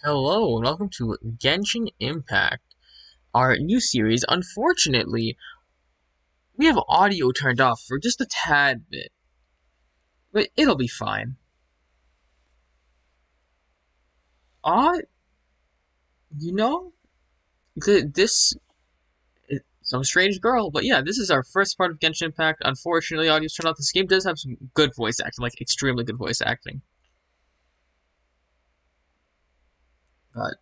Hello and welcome to Genshin Impact, our new series. Unfortunately, we have audio turned off for just a tad bit, but it'll be fine. Uh, you know, this is some strange girl, but yeah, this is our first part of Genshin Impact. Unfortunately, audio's turned off. This game does have some good voice acting, like extremely good voice acting. But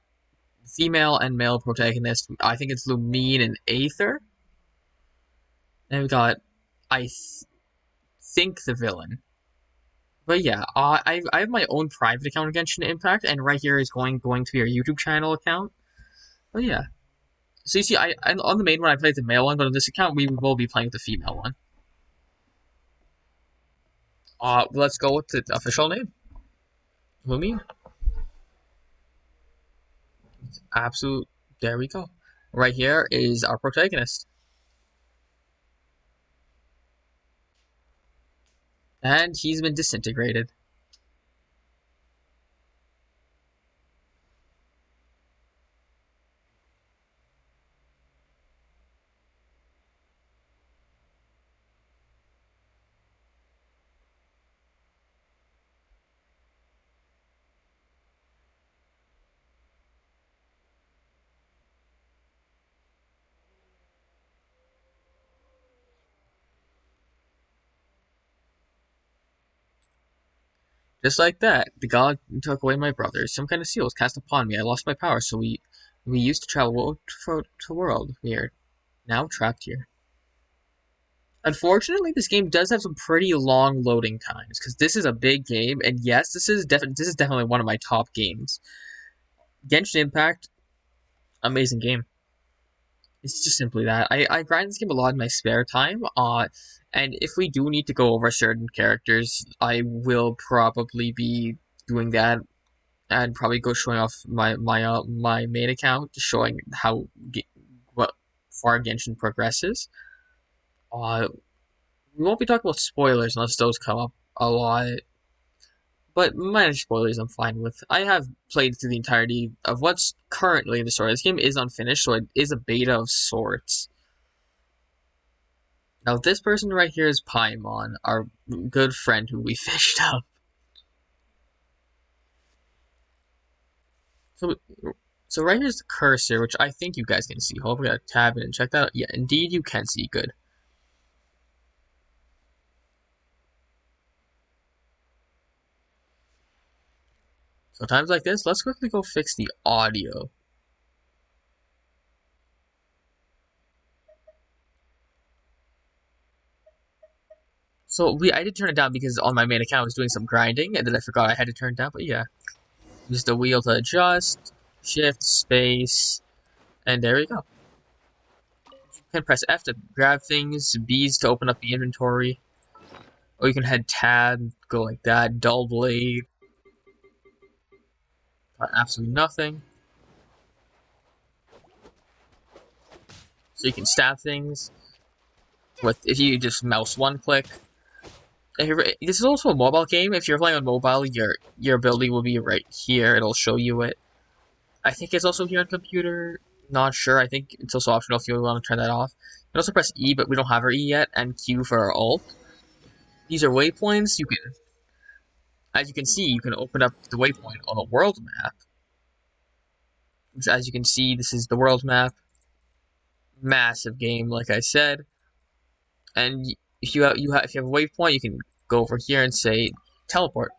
female and male protagonist, I think it's Lumine and Aether. And we got, think the villain. But yeah, I have my own private account of Genshin Impact, and right here is going to be our YouTube channel account. But yeah, so you see, I on the main one I played the male one, but on this account we will be playing with the female one. Let's go with the official name, Lumine. Absolute. There we go. Right here is our protagonist, and he's been disintegrated. Just like that, the god took away my brothers. Some kind of seal was cast upon me. I lost my power, so we used to travel world to world. We are now trapped here. Unfortunately, this game does have some pretty long loading times because this is a big game, and yes, this is definitely one of my top games. Genshin Impact, amazing game. It's just simply that I grind this game a lot in my spare time. And if we do need to go over certain characters, I will probably be doing that and probably go showing off my main account, showing how what far Genshin progresses. Uh, we won't be talking about spoilers unless those come up a lot. But minor spoilers I'm fine with. I have played through the entirety of what's currently in the story. This game is unfinished, so it is a beta of sorts. Now this person right here is Paimon, our good friend who we fished up. So so right here's the cursor, which I think you guys can see. Hopefully I tab it and check that out. Yeah, indeed you can see. Good. So times like this, let's quickly go fix the audio. So I did turn it down because on my main account I was doing some grinding, and then I forgot I had to turn it down. But yeah, use the wheel to adjust, shift, space, and there we go. You can press F to grab things, B's to open up the inventory, or you can head tab, go like that, dull blade, absolutely nothing. So you can stab things with if you just mouse one click. This is also a mobile game. If you're playing on mobile, your ability will be right here. It'll show you it. I think it's also here on computer. Not sure. I think it's also optional if you want to turn that off. You can also press E, but we don't have our E yet, and Q for our alt. These are waypoints. You can, as you can see, you can open up the waypoint on a world map. Which, as you can see, this is the world map. Massive game, like I said. And if you have if you have a waypoint, you can go over here and say teleport.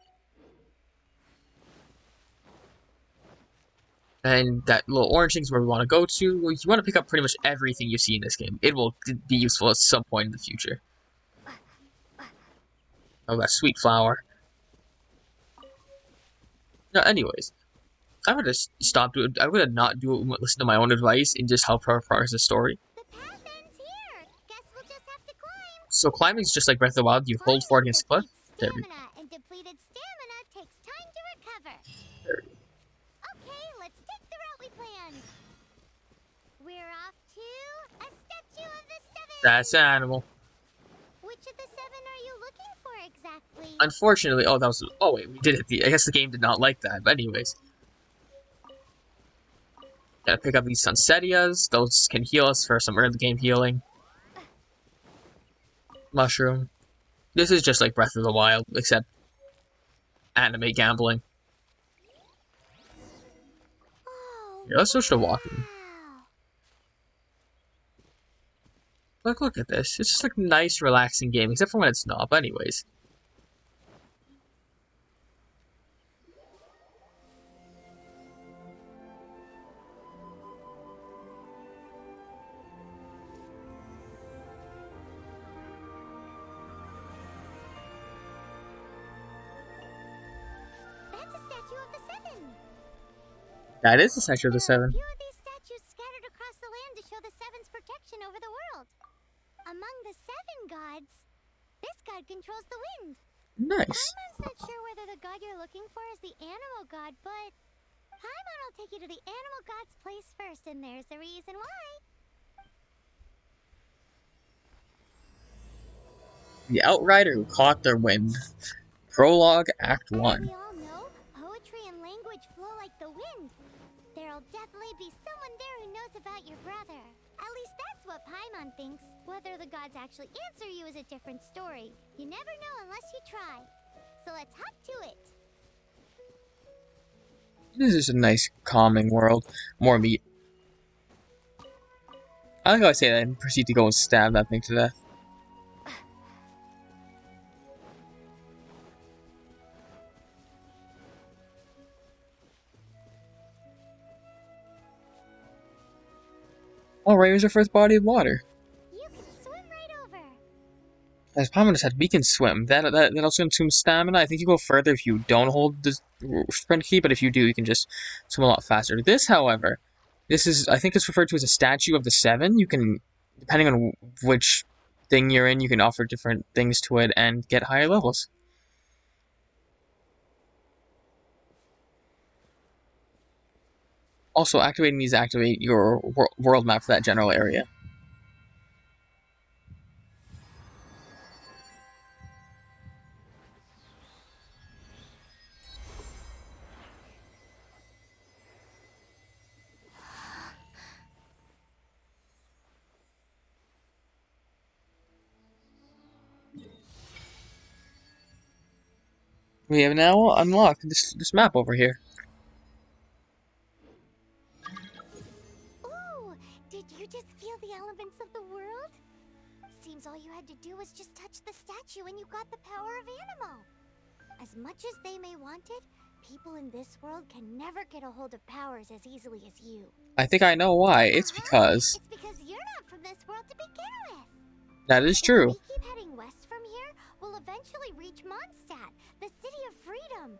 And that little orange thing is where we want to go to. You want to pick up pretty much everything you see in this game. It will be useful at some point in the future. Oh, that sweet flower. No, anyways, I'm gonna stop doing. I'm gonna not listen to my own advice and just help her progress the story. The path ends here. Guess we'll just have to climb. So climbing is just like Breath of the Wild. You hold forward against the cliff. There we go. And depleted stamina takes time to recover. There we go. Okay, let's take the route we planned. We're off to a statue of the seven. That's an animal. Which of the seven are you looking for exactly? Unfortunately, oh that was. Oh wait, we did it. I guess the game did not like that. But anyways, Gotta pick up these Sunsetias. Those can heal us for some early game healing. Mushroom. This is just like Breath of the Wild, except anime gambling. Oh, Here, let's switch to walking. wow. Look at this. It's just like a nice, relaxing game, except for when it's not. But anyways. That's a statue of the seven. That is the Statue of the There are a Seven. few of these statues scattered across the land to show the seven's protection over the world. Among the seven gods, this god controls the wind. Nice. Paimon's not sure whether the god you're looking for is the animal god, but Paimon will take you to the animal god's place first, and there's the reason why. The Outrider who caught their wind. Prologue, Act As 1. we all know, poetry and language flow like the wind. There'll definitely be someone there who knows about your brother. At least that's what Paimon thinks. Whether the gods actually answer you is a different story. You never know unless you try. So let's hop to it. This is a nice, calming world. More meat. I like how I say that and proceed to go and stab that thing to death. Alright, here's our first body of water. You can swim right over. As Paimon said, we can swim. That also consumes stamina. I think you go further if you don't hold the sprint key, but if you do, you can just swim a lot faster. This, however, this is, I think it's referred to as a statue of the seven. You can, depending on which thing you're in, you can offer different things to it and get higher levels. Also, activating these activate your world map for that general area. We have now unlocked this map over here. Ooh, did you just feel the elements of the world? Seems all you had to do was just touch the statue and you got the power of Animo. As much as they may want it, people in this world can never get a hold of powers as easily as you. I think I know why. It's because It's because you're not from this world to begin with. that is If true. we keep heading west from here, we'll eventually reach Mondstadt, the city of freedom.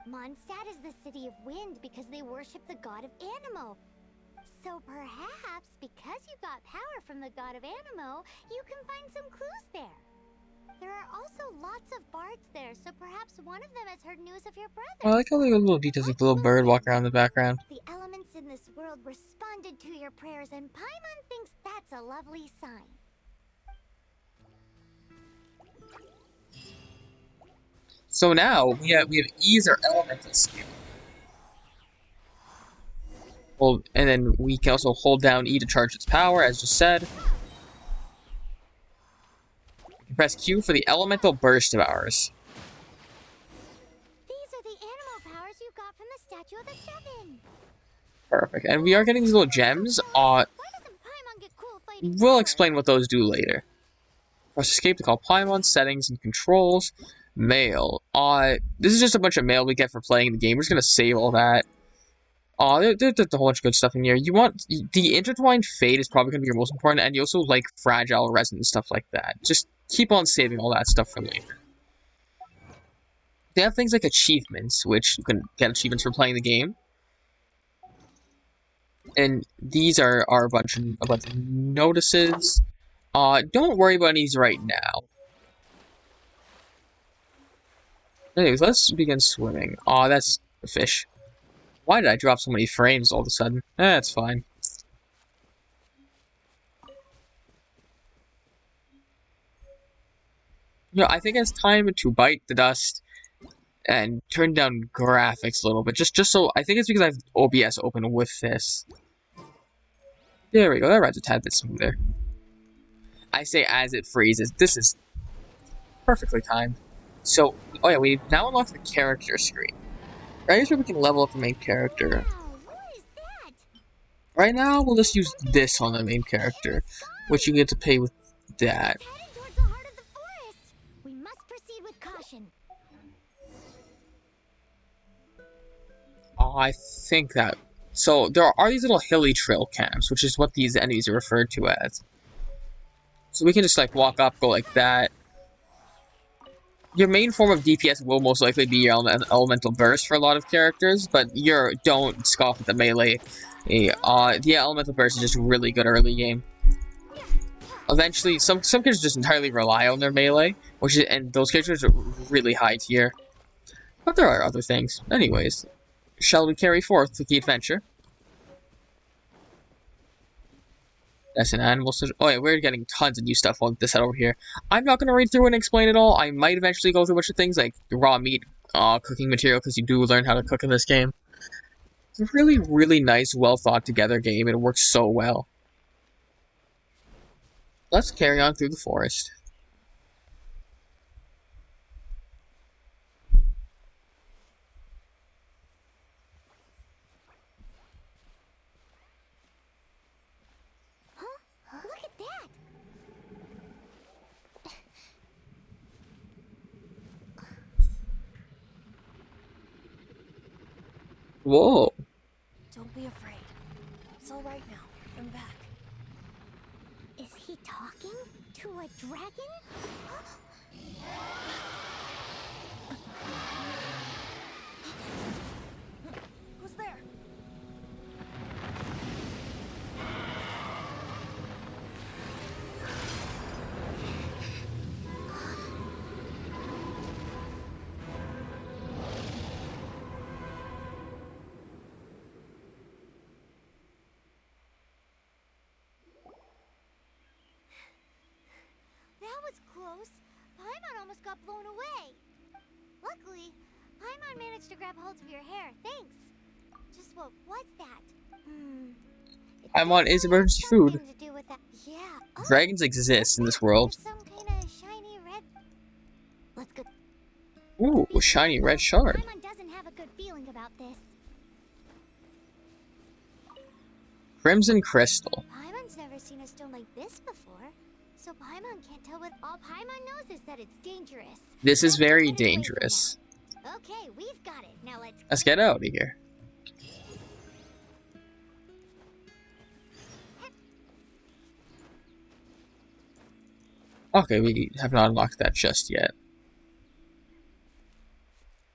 Mondstadt is the city of wind because they worship the god of Animo. So perhaps, because you got power from the god of Animo, you can find some clues there. There are also lots of bards there, so perhaps one of them has heard news of your brother. I like how the little details, like the little bird walking around in the background. The elements in this world responded to your prayers, and Paimon thinks that's a lovely sign. So now we have E as our elemental skill. Hold, and then we can also hold down E to charge its power, as just said. We can press Q for the elemental burst of ours. These are the animal powers you got from the Statue of the Seven. Perfect. And we are getting these little gems. Why doesn't Paimon get cool fighting We'll powers? explain what those do later. Press escape to call Paimon, settings and controls. Mail. This is just a bunch of mail we get for playing the game. We're just gonna save all that. There's a whole bunch of good stuff in here. You want the intertwined fate is probably gonna be your most important, and you also like fragile resin and stuff like that. Just keep on saving all that stuff for later. They have things like achievements, which you can get achievements for playing the game. And these are a bunch of notices. Don't worry about these right now. Anyways, let's begin swimming. That's a fish. Why did I drop so many frames all of a sudden? That's fine. You know, I think it's time to bite the dust and turn down graphics a little bit. Just so I think it's because I have OBS open with this. There we go. That ride's a tad bit smoother. I say as it freezes. This is perfectly timed. So, oh yeah, we've now unlocked the character screen. Right here we can level up the main character. Wow, what is that? Right now, we'll just It's use something this on the big main in the character, which sky. you get to pay with that. It's heading towards the heart of the forest. We must proceed with caution. I think that. So, there are these little hilly trail camps, which is what these enemies are referred to as. So we can just like walk up, go like that. Your main form of DPS will most likely be your elemental burst for a lot of characters, but don't scoff at the melee. The elemental burst is just really good early game. Eventually, some characters just entirely rely on their melee, and those characters are really high tier. But there are other things. Anyways, shall we carry forth the adventure? That's an animal. Oh yeah, we're getting tons of new stuff on this side over here. I'm not gonna read through and explain it all. I might eventually go through a bunch of things like the raw meat cooking material because you do learn how to cook in this game. It's a really, really nice, well thought together game, and it works so well. Let's carry on through the forest. Huh? Look at that. Whoa. Don't be afraid. It's all right now. I'm back. Is he talking to a dragon? Who's there? That was close. Paimon almost got blown away. Luckily, Paimon managed to grab hold of your hair. Thanks. Just what was that? It Paimon is definitely has emergency food. something to do with that. Yeah. Oh, Dragons what's exist in this that? world. There's some kind of shiny red. Let's go. Ooh, Be shiny red careful. shard. Paimon doesn't have a good feeling about this. Crimson crystal. Paimon's never seen a stone like this before, so Paimon can't tell what. All Paimon knows is that it's dangerous. This is Best to very get it away from dangerous. now. Okay, we've got it. Now let's. Let's get out of here. Okay, we have not unlocked that just yet.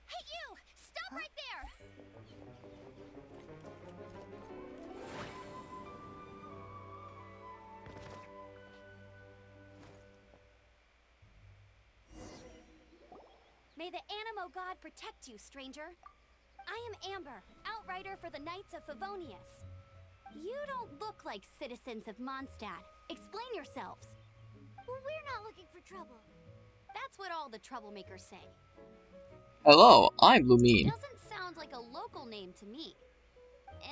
Hey, you! Stop right there! May the Animo God protect you, stranger. I am Amber, outrider for the Knights of Favonius. You don't look like citizens of Mondstadt. Explain yourselves. Well, we're not looking for trouble. That's what all the troublemakers say. Hello, I'm Lumine. Doesn't sound like a local name to me.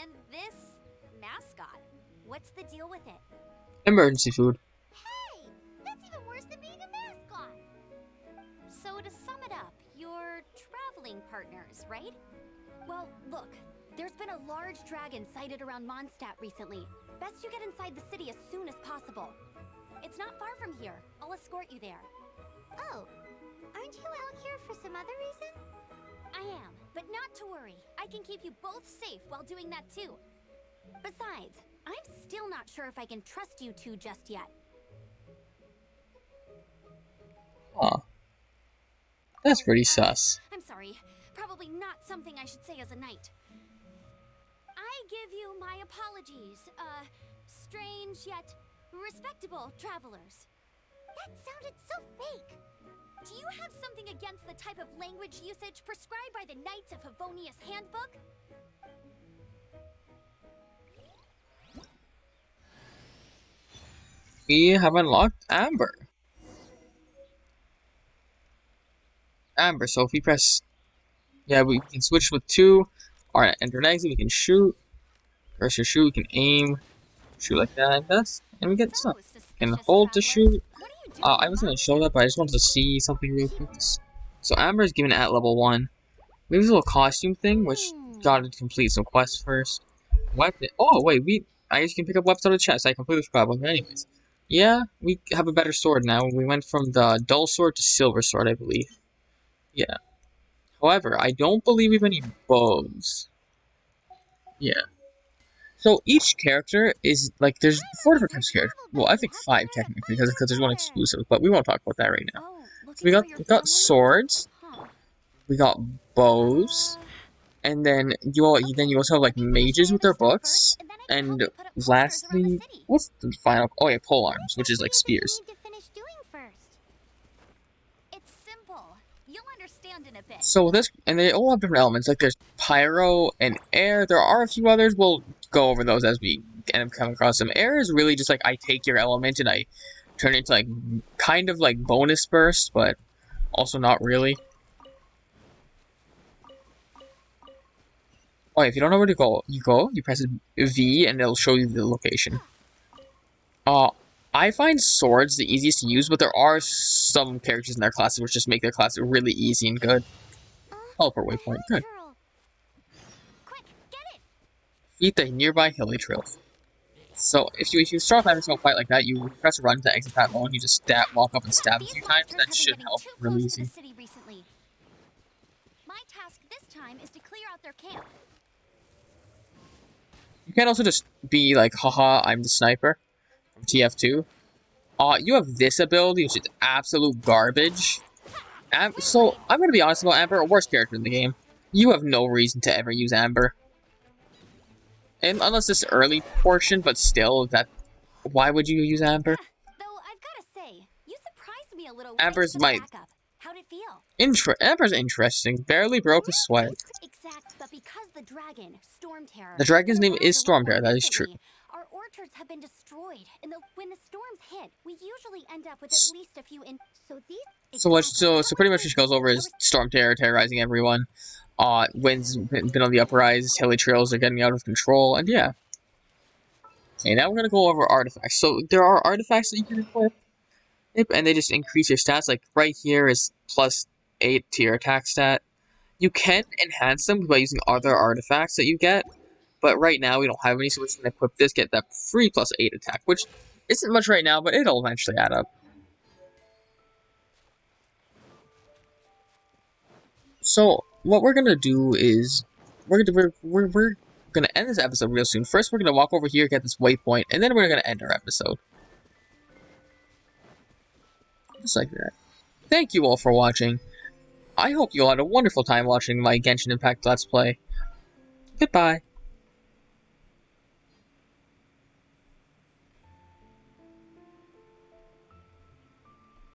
And this mascot, what's the deal with it? Emergency food. Hey, that's even worse than being a mascot. So to sum it up, you're traveling partners, right? Well, look, there's been a large dragon sighted around Mondstadt recently. Best you get inside the city as soon as possible. It's not far from here. I'll escort you there. Oh, aren't you out here for some other reason? I am, but not to worry. I can keep you both safe while doing that too. Besides, I'm still not sure if I can trust you two just yet. Huh. That's pretty sus. I'm sorry. Probably not something I should say as a knight. I give you my apologies, strange yet respectable travelers. That sounded so fake. Do you have something against the type of language usage prescribed by the Knights of Favonius Handbook? We have unlocked Amber. Amber, so if we press... Yeah, we can switch with 2. Alright, enter an exit, we can shoot. Press your shoot, we can aim. Shoot like that, and and we get stuff. So, Can suspicious hold to travelers, shoot. what are you doing I in was gonna show Mondstadt? that, but I just wanted to see something real quick. So Amber is given at level 1. We have this little costume thing, which gotta complete some quests first. Weapon. Oh wait, I guess you can pick up weapons out of the chest. I completely forgot about that. Anyways, yeah, we have a better sword now. We went from the dull sword to silver sword, I believe. Yeah. However, I don't believe we have any bows. Yeah. So each character is like there's four Paimon is different your types of characters. travel Well, I buddy. think How can five I technically find because you there's one better? exclusive, but we won't talk about that right now. Oh, So we looking for got your we got family? swords, Huh. we got bows, and then you Okay, also have like let me finish my mages with other their stuff first, books, and then I can help and you put up posters around the lastly, city. what's the final? Oh yeah, pole What arms, which is exactly like is it you spears. need to finish doing first? It's simple. You'll understand in a bit. So this, and they all have different elements. Like there's pyro and air. There are a few others. We'll go over those as we end up coming across them. Air is really just like I take your element and I turn it into like kind of like bonus burst, but also not really. Oh, if you don't know where to go, you press V and it'll show you the location. Uh, I find swords the easiest to use, but there are some characters in their classes which just make their class really easy and good. Teleport A waypoint, good. helichurl. Quick, get it! Beat the nearby hilly trails. So if you start off having a fight like that, you press run to exit that mode. You just walk up and stab a These few times. monsters That have been should getting help too really close to the easy. city recently. My task this time is to clear out their camp. You can also just be like, haha, I'm the sniper from TF2. You have this ability, which is absolute garbage. So I'm gonna be honest about Amber, worst character in the game. You have no reason to ever use Amber, and unless this early portion, but still, why would you use Amber? Though I've gotta say, you surprised me a little thanks Amber's to the my backup. How'd it feel? Amber's interesting. Barely broke a sweat. Exact, but because the dragon, Storm Terror, The has been dragon's name around is a lot more Stormbear. That is true. recently, our orchards have been destroyed, and when the storms hit, we usually end up with at least a few So these So pretty much just goes over is Storm Terror terrorizing everyone. Wind's been on the uprise. Hilly trails are getting out of control, and yeah. Okay, now we're gonna go over artifacts. So there are artifacts that you can equip, and they just increase your stats. Like right here is +8 to your attack stat. You can enhance them by using other artifacts that you get, but right now we don't have any, so we're just gonna equip this, get that free +8 attack, which isn't much right now, but it'll eventually add up. So what we're gonna do is we're gonna end this episode real soon. First, we're gonna walk over here, get this waypoint, and then we're gonna end our episode. Just like that. Thank you all for watching. I hope you all had a wonderful time watching my Genshin Impact Let's Play. Goodbye.